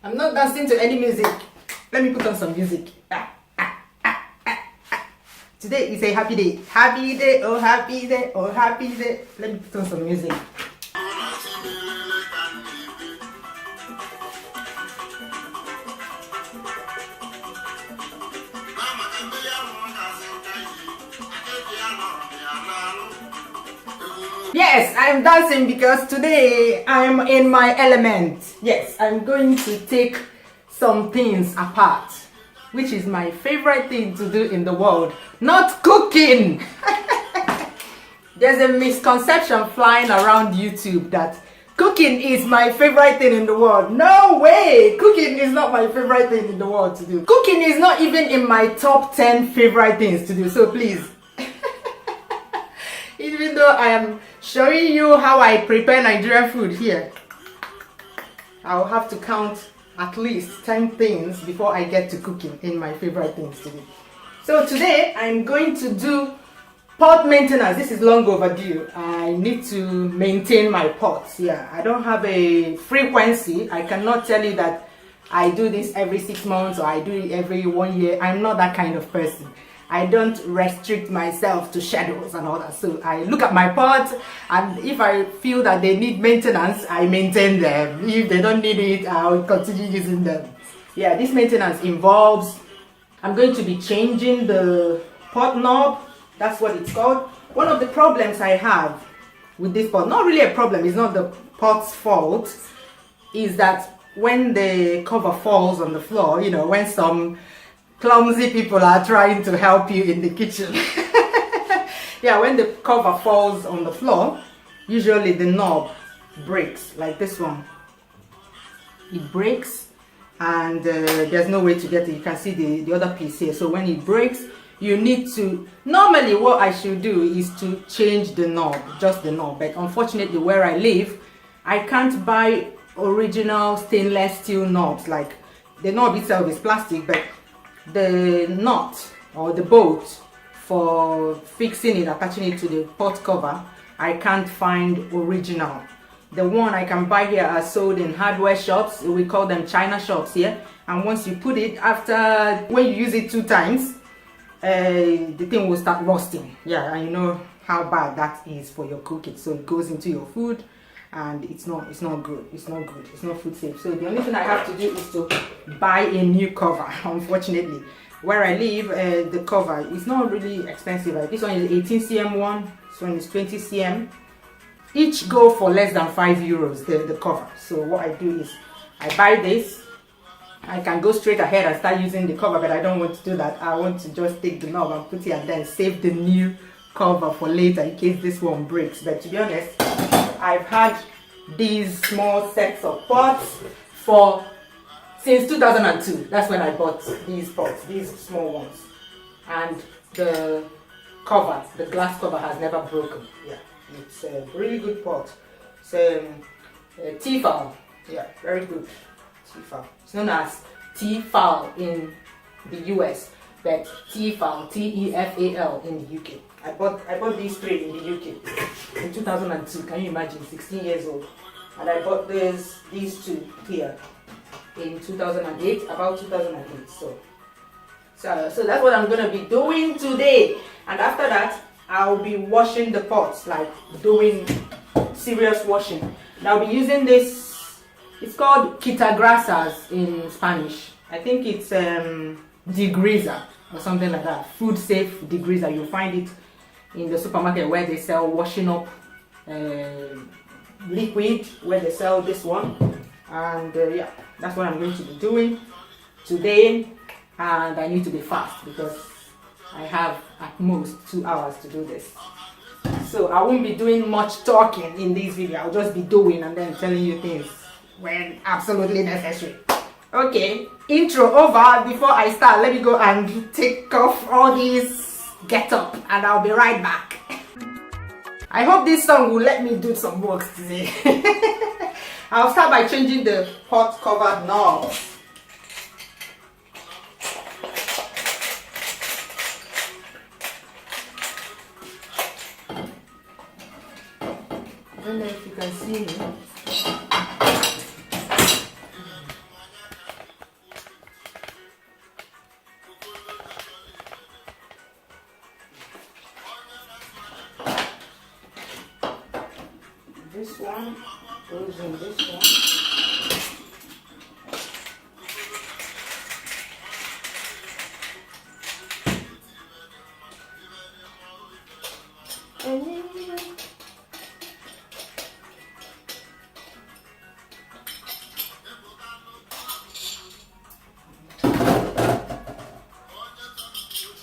I'm not dancing to any music. Let me put on some music. Today is a happy day. Happy day, oh happy day, oh happy day. Let me put on some music. Yes, I'm dancing because today I'm in my element. Yes, I'm going to take some things apart, which is my favorite thing to do in the world. Not cooking! There's a misconception flying around YouTube that cooking is my favorite thing in the world. No way! Cooking is not my favorite thing in the world to do. Cooking is not even in my top 10 favorite things to do, so please. Even though I am showing you how I prepare Nigerian food here, I'll have to count at least 10 things before I get to cooking in my favorite things to do. So today I'm going to do pot maintenance. This is long overdue. I need to maintain my pots. Yeah, I don't have a frequency. I cannot tell you that I do this every 6 months or I do it every 1 year. I'm not that kind of person. I don't restrict myself to shadows and all that. So I look at my pots, and if I feel that they need maintenance, I maintain them. If they don't need it, I'll continue using them. Yeah, this maintenance involves, I'm going to be changing the pot knob. That's what it's called. One of the problems I have with this pot, not really a problem, it's not the pot's fault, is that when the cover falls on the floor, you know, when some clumsy people are trying to help you in the kitchen. Yeah, when the cover falls on the floor, usually the knob breaks, like this one. It breaks, and there's no way to get it. You can see the other piece here. So when it breaks, you need to, normally what I should do is to change the knob, just the knob. But unfortunately where I live, I can't buy original stainless steel knobs. Like the knob itself is plastic, but the nut or the bolt for fixing it, attaching it to the pot cover, I can't find original. The one I can buy here are sold in hardware shops. We call them China shops here. And once you put it, after, when you use it 2 times, the thing will start rusting. Yeah, and you know how bad that is for your cooking. So it goes into your food, and it's not good. It's not food safe. So the only thing I have to do is to buy a new cover. Unfortunately, where I live, the cover is not really expensive. This one is 18 cm one. This one is 20 cm. Each go for less than €5. The cover. So what I do is I buy this. I can go straight ahead and start using the cover, but I don't want to do that. I want to just take the knob and put it and then save the new cover for later in case this one breaks. But to be honest, I've had these small sets of pots since 2002. That's when I bought these pots, these small ones. And the cover, the glass cover, has never broken. Yeah, it's a really good pot. It's a Tefal. Yeah, very good. Tefal. It's known as Tefal in the US, but Tefal, T-E-F-A-L in the UK. I bought these 3 in the UK in 2002. Can you imagine? 16 years old. And I bought these 2 here in 2008, about 2008. So that's what I'm gonna be doing today. And after that, I'll be washing the pots, like doing serious washing. And I'll be using this. It's called quitagrasas in Spanish. I think it's degreaser or something like that. Food safe degreaser. You'll find it in the supermarket where they sell washing up liquid, where they sell this one. And yeah, that's what I'm going to be doing today. And I need to be fast because I have at most 2 hours to do this. So I won't be doing much talking in this video. I'll just be doing and then telling you things when absolutely necessary. Okay, intro over. Before I start, let me go and take off all these get up, and I'll be right back. I hope this song will let me do some work today. I'll start by changing the pot cover knob. I don't know if you can see me. This one goes in this one.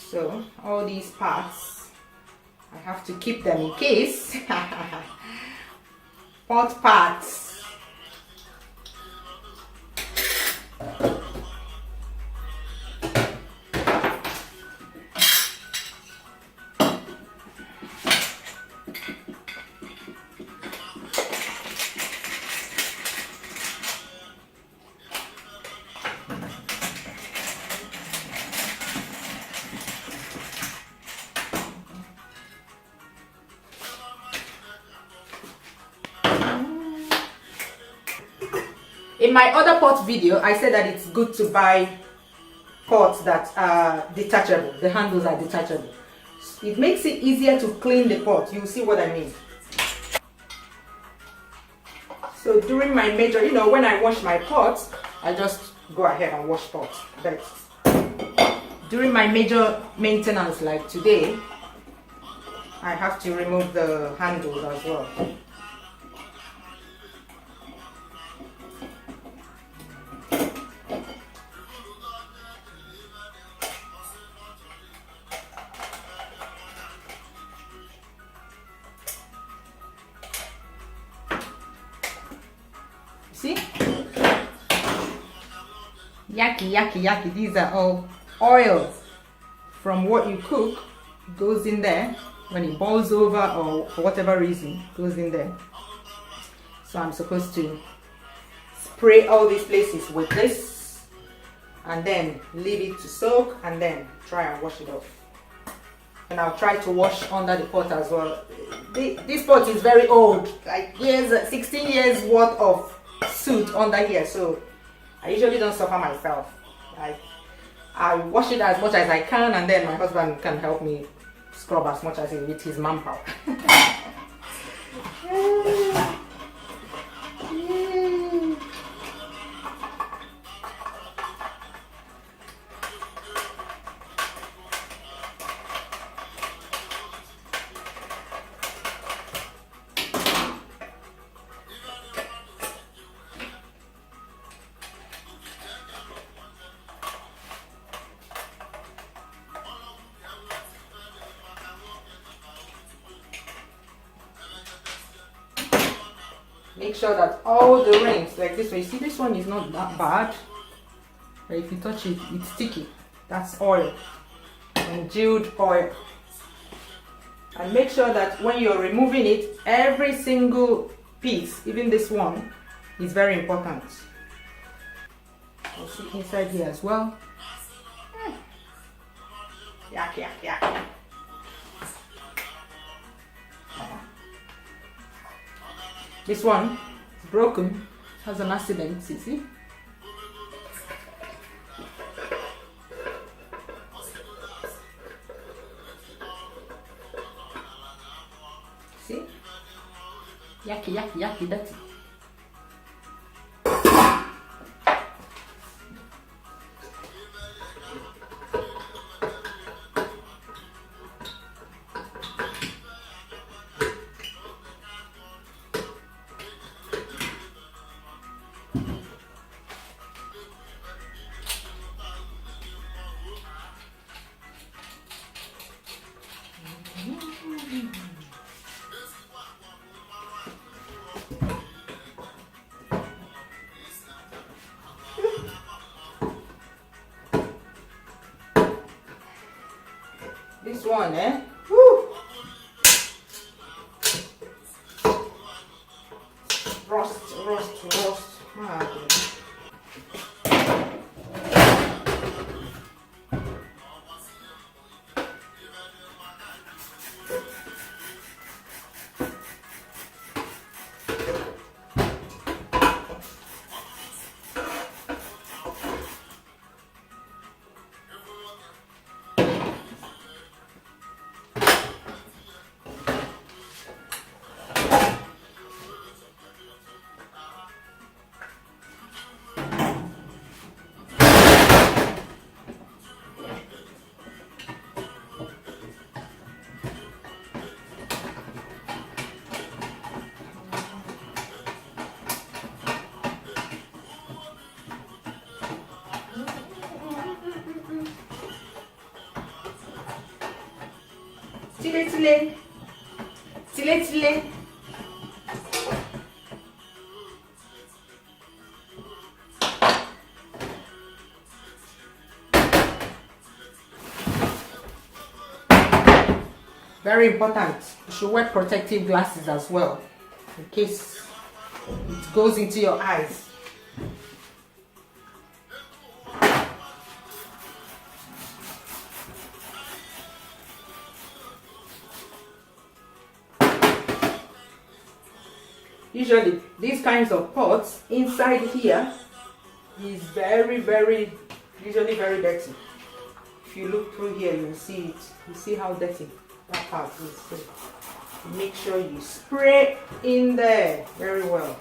So all these parts, I have to keep them in case. Pot parts. In my other pot video, I said that it's good to buy pots that are detachable. The handles are detachable. It makes it easier to clean the pot. You'll see what I mean. So during my major, when I wash my pots, I just go ahead and wash pots. But during my major maintenance like today, I have to remove the handles as well. See? Yaki. These are all oil from what you cook. Goes in there when it boils over, or for whatever reason goes in there. So I'm supposed to spray all these places with this and then leave it to soak and then try and wash it off. And I'll try to wash under the pot as well. This pot is very old, like 16 years worth of soot under here, so I usually don't suffer myself. I wash it as much as I can, and then my husband can help me scrub as much as he with his manpower. Make sure that all the rings, like this one, you see this one is not that bad, but if you touch it, it's sticky. That's oil, congealed oil. And make sure that when you're removing it, every single piece, even this one, is very important. I'll see inside here as well. Yak. This one is broken, has an accident, see? See? Yaki, dirty. This one, Woo! Rust. My goodness. tile tile, tile tile. Very important, you should wear protective glasses as well, in case it goes into your eyes. Usually, these kinds of pots, inside here is usually very dirty. If you look through here, you'll see it. You see how dirty that part is. So make sure you spray in there very well.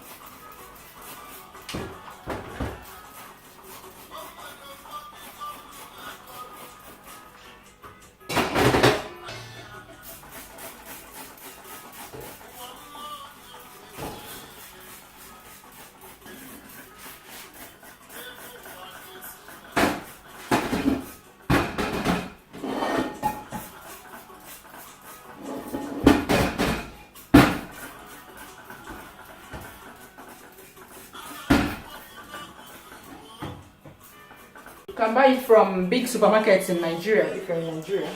You can buy it from big supermarkets in Nigeria, if you're in Nigeria.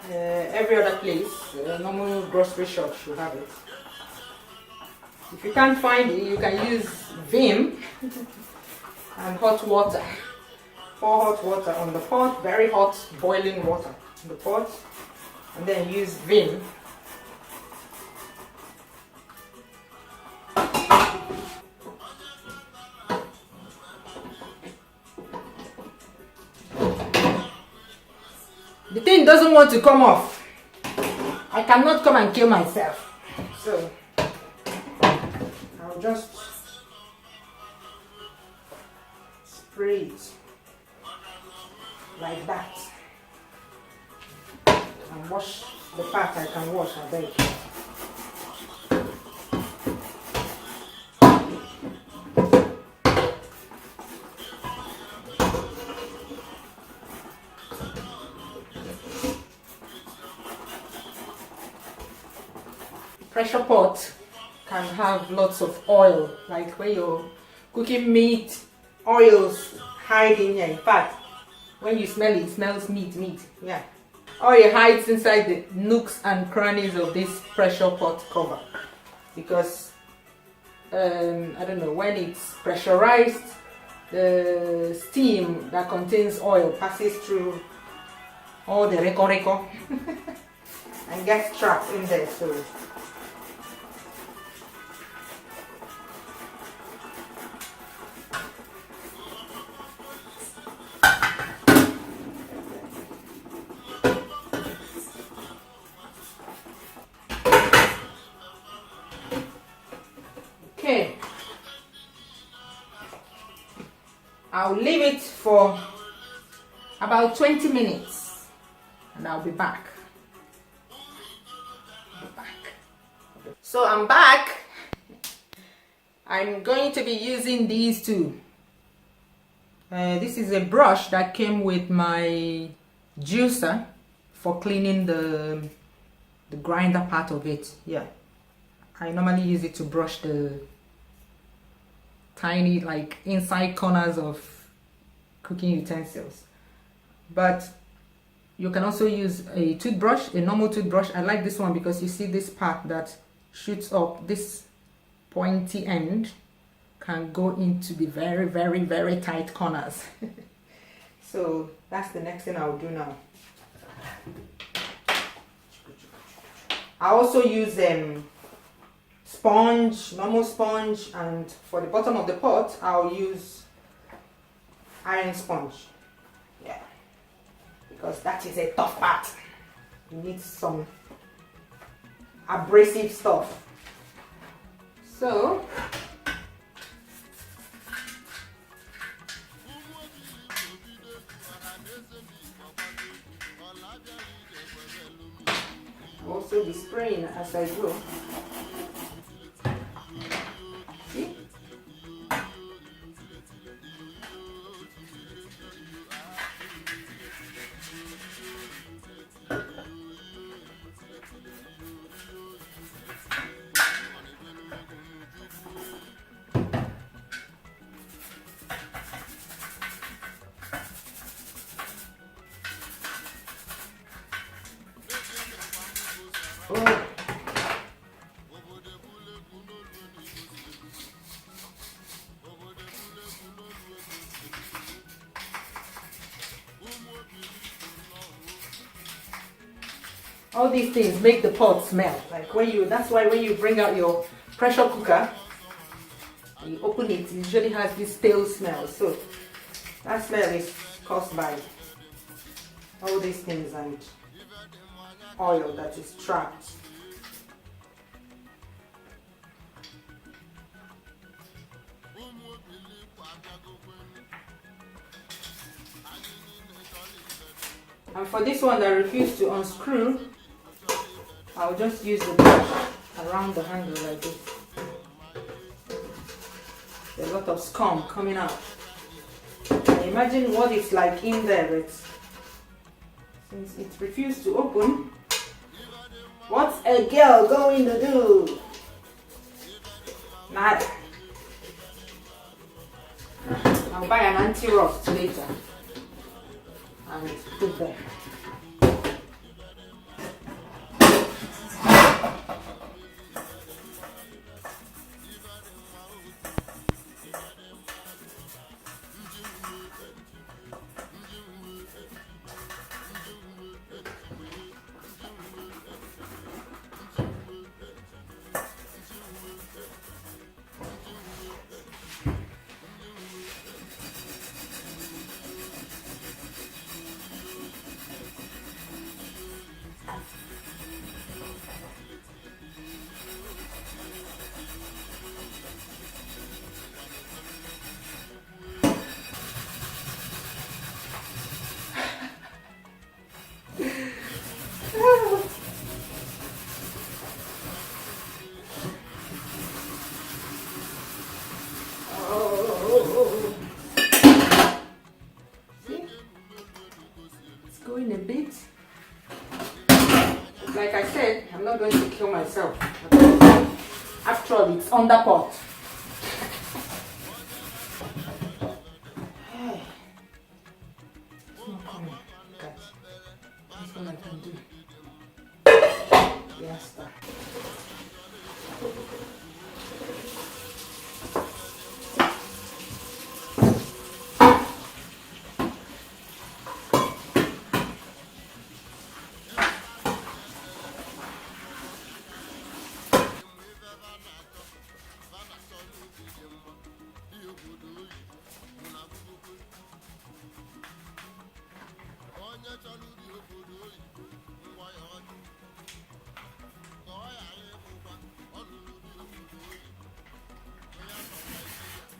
Every other place, normal grocery shop should have it. If you can't find it, you can use Vim and hot water. Pour hot water on the pot, very hot boiling water in the pot, and then use Vim. The thing doesn't want to come off. I cannot come and kill myself. So I'll just spray it like that and wash the part I can wash, I beg. Pressure pot can have lots of oil, like when you're cooking meat, oils hide in here. In fact, when you smell it, it smells meat. Yeah. Oil hides inside the nooks and crannies of this pressure pot cover, because I don't know, when it's pressurized, the steam that contains oil passes through all the reco and gets trapped in there. So okay, I'll leave it for about 20 minutes and I'll be back. So I'm back. I'm going to be using these two. This is a brush that came with my juicer for cleaning the grinder part of it. Yeah, I normally use it to brush the tiny, like, inside corners of cooking utensils. But you can also use a toothbrush, a normal toothbrush. I like this one because you see this part that shoots up, this pointy end can go into the very tight corners. So that's the next thing I'll do now. I also use sponge, normal sponge, and for the bottom of the pot I'll use iron sponge. Yeah, because that is a tough part. You need some abrasive stuff. So I'll also be spraying as I go. See? All these things make the pot smell. Like that's why when you bring out your pressure cooker, you open it, it usually has this stale smell. So that smell is caused by all these things and oil that is trapped. And for this one that refused to unscrew, I'll just use the brush around the handle like this. There's a lot of scum coming out. Imagine what it's like in there. Since it refused to open, what's a girl going to do? Nada. I'll buy an anti-rust later and put there. A bit. Like I said, I'm not going to kill myself. After all, it's on the pot. It's not coming. Guys, that's what I can do. Yes, sir.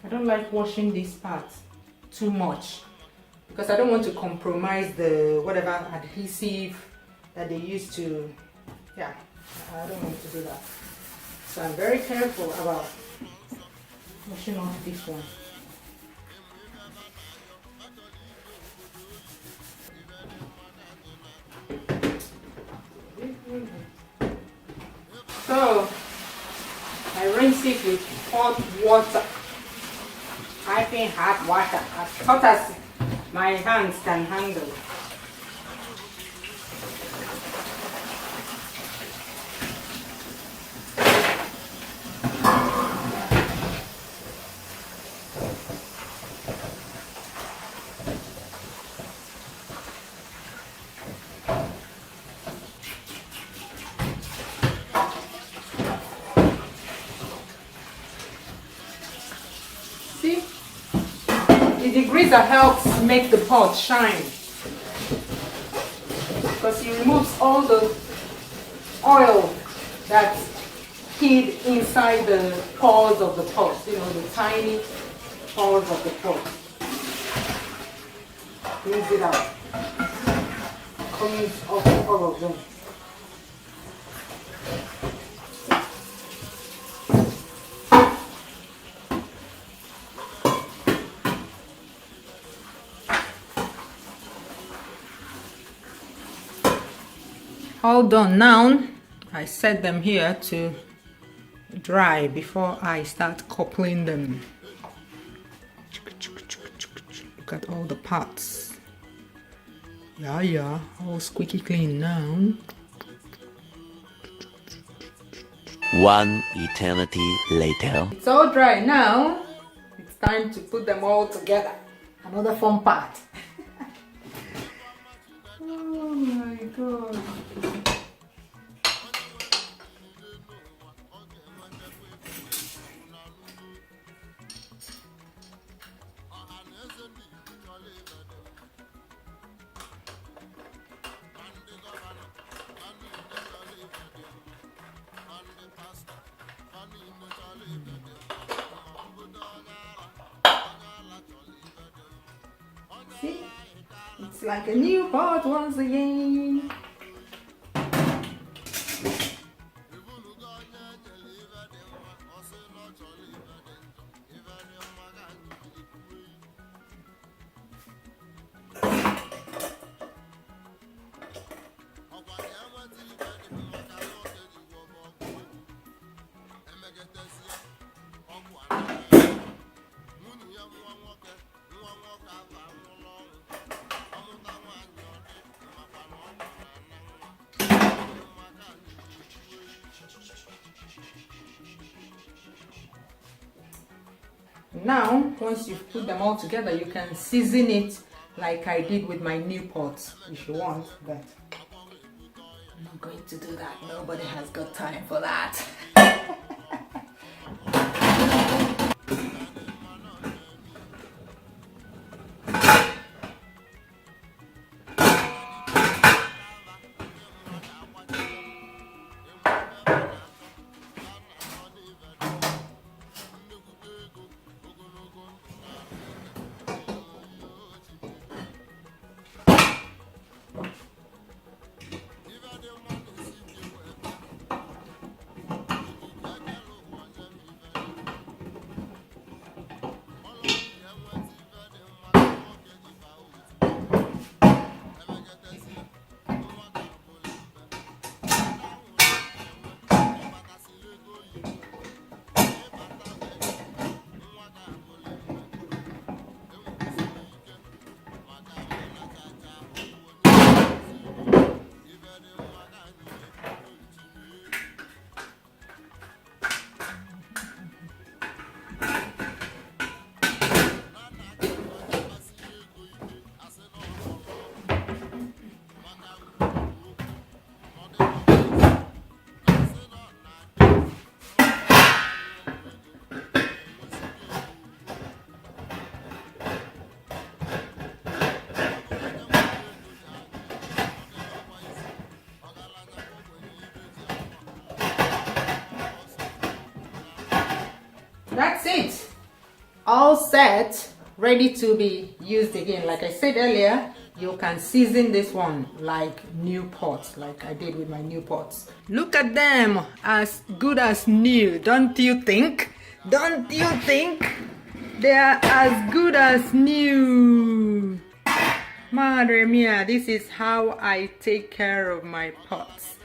I don't like washing this part too much because I don't want to compromise the whatever adhesive that they use to, yeah, I don't want to do that. So I'm very careful about washing off this one. So I rinse it with hot water. Piping hot water, as hot as my hands can handle. See? The degreaser helps make the pot shine because it removes all the oil that's hid inside the pores of the pot, you know, the tiny pores of the pot. Cleans it out. Cleans off all of them. All done now. I set them here to dry before I start coupling them. Look at all the parts. Yeah, all squeaky clean now. One eternity later. It's all dry now. It's time to put them all together. Another fun part. Oh my god. See? It's like a new pot once again. Now, once you've put them all together, you can season it like I did with my new pot if you want, but I'm not going to do that. Nobody has got time for that. That's it. All set, ready to be used again. Like I said earlier, you can season this one like new pots, like I did with my new pots. Look at them, as good as new, don't you think? Don't you think? They are as good as new. Madre mia, this is how I take care of my pots.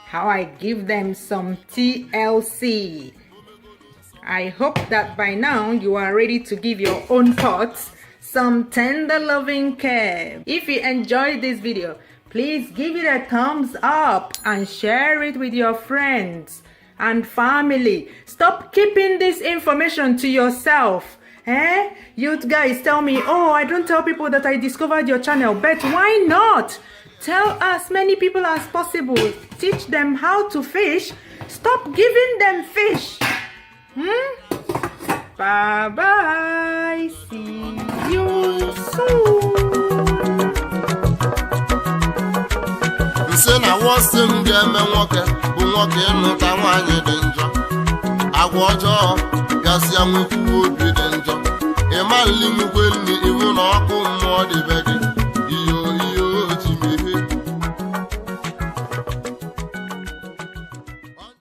How I give them some TLC. I hope that by now you are ready to give your own pots some tender loving care. If you enjoyed this video, please give it a thumbs up and share it with your friends and family. Stop keeping this information to yourself. Youth guys tell me, oh, I don't tell people that I discovered your channel, but why not? Tell as many people as possible. Teach them how to fish. Stop giving them fish. Bye bye. See you soon. Nse na wọsị m ga-eme nwoke bụ nwoke ịnụta nwaanyị dị njọ. Agwa ọjọọ gasịa nwekwuo obi dị njọ. Ịma nli nwukwe nri iwu na ọkụ mmụọ dị be gị.